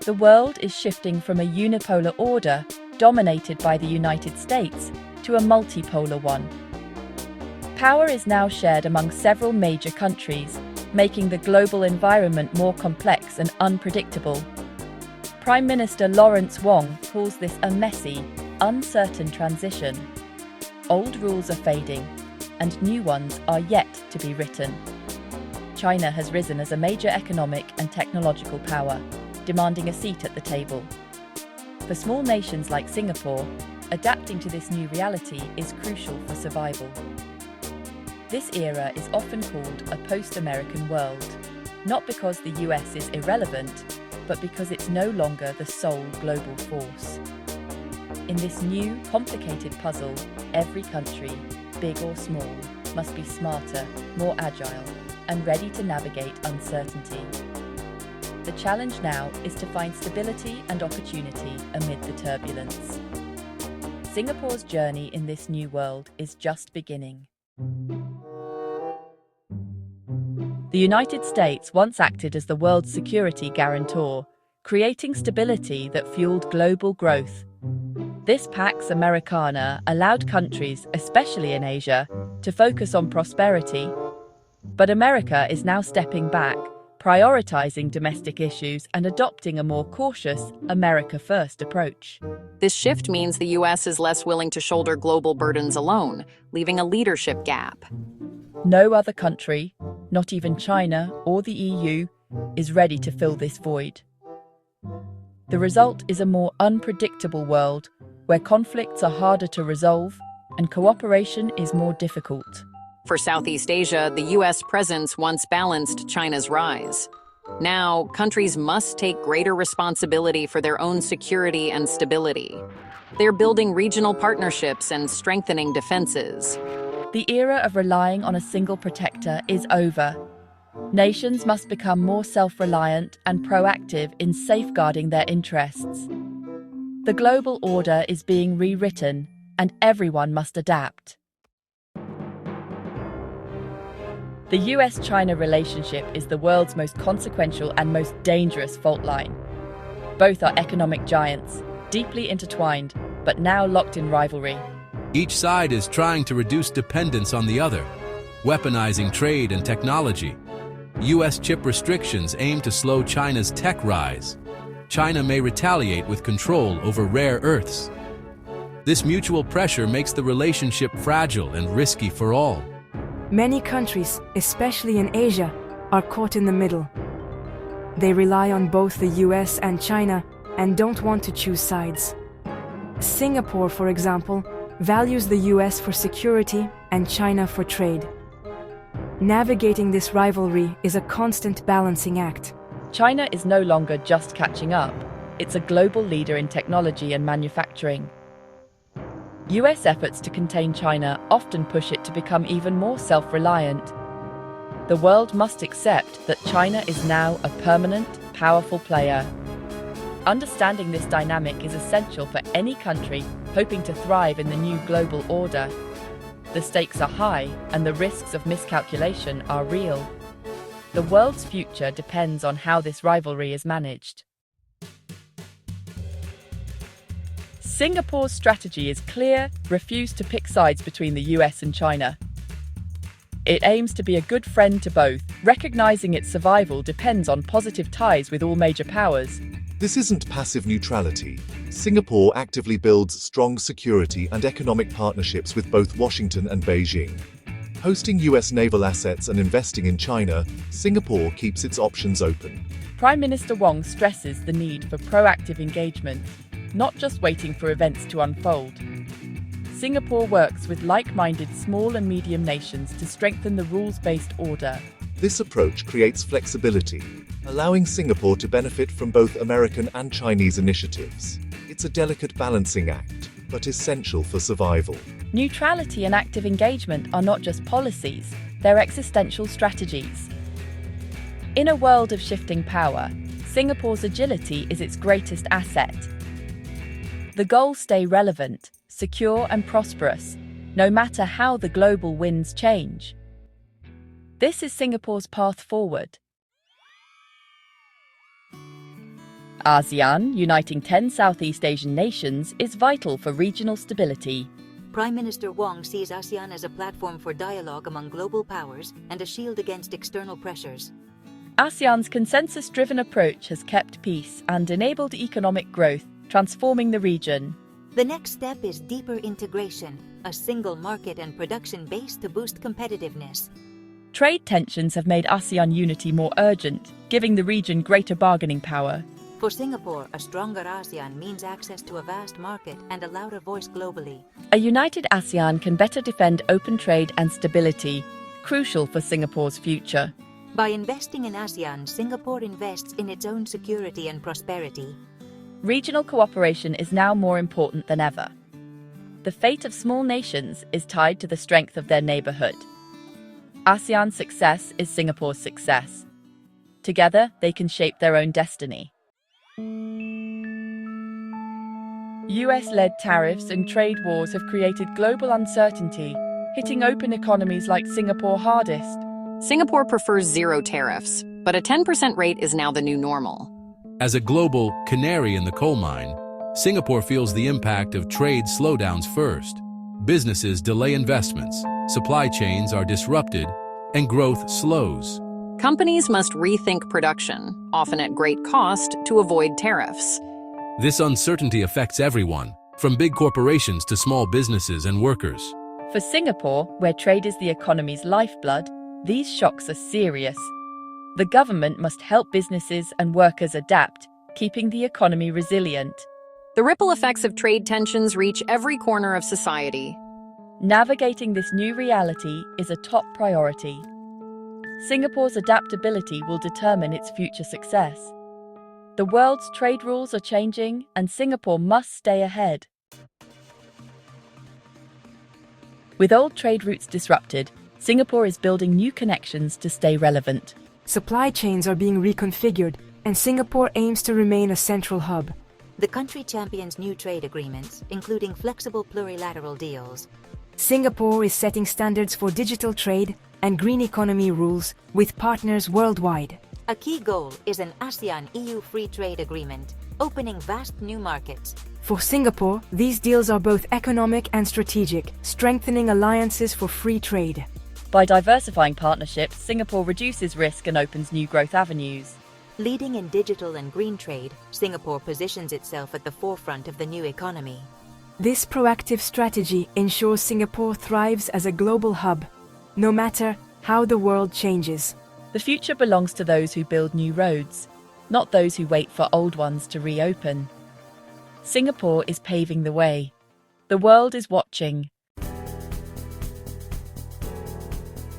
The world is shifting from a unipolar order dominated by the United States to a multipolar one. Power is now shared among several major countries, making the global environment more complex and unpredictable. Prime Minister Lawrence Wong calls this a messy, uncertain transition. Old rules are fading, and new ones are yet to be written. China has risen as a major economic and technological power, demanding a seat at the table. For small nations like Singapore, adapting to this new reality is crucial for survival. This era is often called a post-American world, not because the US is irrelevant, but because it's no longer the sole global force. In this new, complicated puzzle, every country, big or small, must be smarter, more agile, and ready to navigate uncertainty. The challenge now is to find stability and opportunity amid the turbulence. Singapore's journey in this new world is just beginning. The United States once acted as the world's security guarantor, creating stability that fueled global growth. This Pax Americana allowed countries, especially in Asia, to focus on prosperity. But America is now stepping back, prioritizing domestic issues and adopting a more cautious, America-first approach. This shift means the U.S. is less willing to shoulder global burdens alone, leaving a leadership gap. No other country, not even China or the EU, is ready to fill this void. The result is a more unpredictable world where conflicts are harder to resolve and cooperation is more difficult. For Southeast Asia, the U.S. presence once balanced China's rise. Now, countries must take greater responsibility for their own security and stability. They're building regional partnerships and strengthening defenses. The era of relying on a single protector is over. Nations must become more self-reliant and proactive in safeguarding their interests. The global order is being rewritten, and everyone must adapt. The US-China relationship is the world's most consequential and most dangerous fault line. Both are economic giants, deeply intertwined, but now locked in rivalry. Each side is trying to reduce dependence on the other, weaponizing trade and technology. US chip restrictions aim to slow China's tech rise. China may retaliate with control over rare earths. This mutual pressure makes the relationship fragile and risky for all. Many countries, especially in Asia, are caught in the middle. They rely on both the US and China and don't want to choose sides. Singapore, for example, values the US for security and China for trade. Navigating this rivalry is a constant balancing act. China is no longer just catching up. It's a global leader in technology and manufacturing. US efforts to contain China often push it to become even more self-reliant. The world must accept that China is now a permanent, powerful player. Understanding this dynamic is essential for any country hoping to thrive in the new global order. The stakes are high, and the risks of miscalculation are real. The world's future depends on how this rivalry is managed. Singapore's strategy is clear: refuse to pick sides between the US and China. It aims to be a good friend to both, recognizing its survival depends on positive ties with all major powers. This isn't passive neutrality. Singapore actively builds strong security and economic partnerships with both Washington and Beijing. Hosting US naval assets and investing in China, Singapore keeps its options open. Prime Minister Wong stresses the need for proactive engagement, not just waiting for events to unfold. Singapore works with like-minded small and medium nations to strengthen the rules-based order. This approach creates flexibility, allowing Singapore to benefit from both American and Chinese initiatives. It's a delicate balancing act, but essential for survival. Neutrality and active engagement are not just policies, they're existential strategies. In a world of shifting power, Singapore's agility is its greatest asset. The goals stay relevant, secure and prosperous, no matter how the global winds change. This is Singapore's path forward. ASEAN, uniting 10 Southeast Asian nations, is vital for regional stability. Prime Minister Wong sees ASEAN as a platform for dialogue among global powers and a shield against external pressures. ASEAN's consensus-driven approach has kept peace and enabled economic growth, transforming the region. The next step is deeper integration, a single market and production base to boost competitiveness. Trade tensions have made ASEAN unity more urgent, giving the region greater bargaining power. For Singapore, a stronger ASEAN means access to a vast market and a louder voice globally. A united ASEAN can better defend open trade and stability, crucial for Singapore's future. By investing in ASEAN, Singapore invests in its own security and prosperity. Regional cooperation is now more important than ever. The fate of small nations is tied to the strength of their neighbourhood. ASEAN's success is Singapore's success. Together, they can shape their own destiny. US-led tariffs and trade wars have created global uncertainty, hitting open economies like Singapore hardest. Singapore prefers zero tariffs, but a 10% rate is now the new normal. As a global canary in the coal mine, Singapore feels the impact of trade slowdowns first. Businesses delay investments, supply chains are disrupted, and growth slows. Companies must rethink production, often at great cost, to avoid tariffs. This uncertainty affects everyone, from big corporations to small businesses and workers. For Singapore, where trade is the economy's lifeblood, these shocks are serious. The government must help businesses and workers adapt, keeping the economy resilient. The ripple effects of trade tensions reach every corner of society. Navigating this new reality is a top priority. Singapore's adaptability will determine its future success. The world's trade rules are changing, and Singapore must stay ahead. With old trade routes disrupted, Singapore is building new connections to stay relevant. Supply chains are being reconfigured, and Singapore aims to remain a central hub. The country champions new trade agreements, including flexible plurilateral deals. Singapore is setting standards for digital trade and green economy rules with partners worldwide. A key goal is an ASEAN-EU free trade agreement, opening vast new markets. For Singapore, these deals are both economic and strategic, strengthening alliances for free trade. By diversifying partnerships, Singapore reduces risk and opens new growth avenues. Leading in digital and green trade, Singapore positions itself at the forefront of the new economy. This proactive strategy ensures Singapore thrives as a global hub, no matter how the world changes. The future belongs to those who build new roads, not those who wait for old ones to reopen. Singapore is paving the way. The world is watching.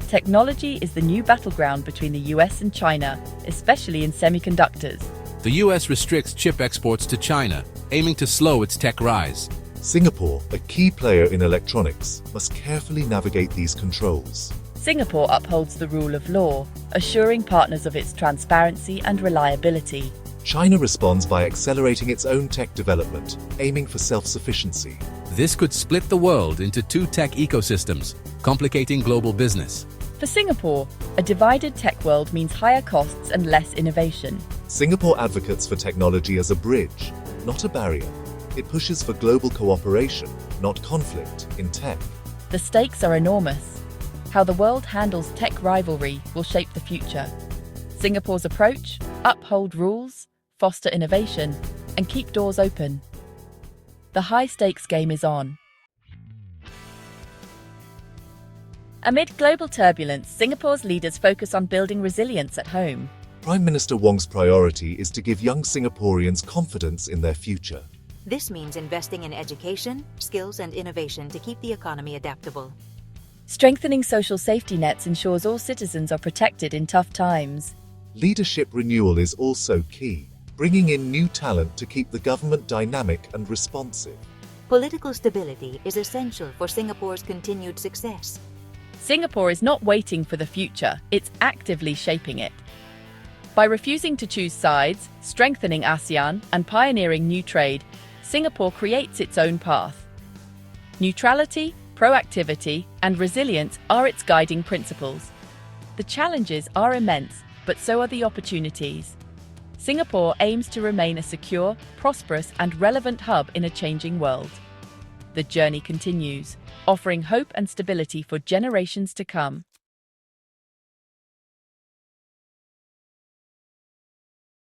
Technology is the new battleground between the US and China, especially in semiconductors. The US restricts chip exports to China, aiming to slow its tech rise. Singapore, a key player in electronics, must carefully navigate these controls. Singapore upholds the rule of law, assuring partners of its transparency and reliability. China responds by accelerating its own tech development, aiming for self-sufficiency. This could split the world into two tech ecosystems, complicating global business. For Singapore, a divided tech world means higher costs and less innovation. Singapore advocates for technology as a bridge, not a barrier. It pushes for global cooperation, not conflict, in tech. The stakes are enormous. How the world handles tech rivalry will shape the future. Singapore's approach: uphold rules, foster innovation, and keep doors open. The high-stakes game is on. Amid global turbulence, Singapore's leaders focus on building resilience at home. Prime Minister Wong's priority is to give young Singaporeans confidence in their future. This means investing in education, skills, and innovation to keep the economy adaptable. Strengthening social safety nets ensures all citizens are protected in tough times. Leadership renewal is also key, bringing in new talent to keep the government dynamic and responsive. Political stability is essential for Singapore's continued success. Singapore is not waiting for the future, it's actively shaping it. By refusing to choose sides, strengthening ASEAN, and pioneering new trade, Singapore creates its own path. Neutrality, proactivity, and resilience are its guiding principles. The challenges are immense, but so are the opportunities. Singapore aims to remain a secure, prosperous, and relevant hub in a changing world. The journey continues, offering hope and stability for generations to come.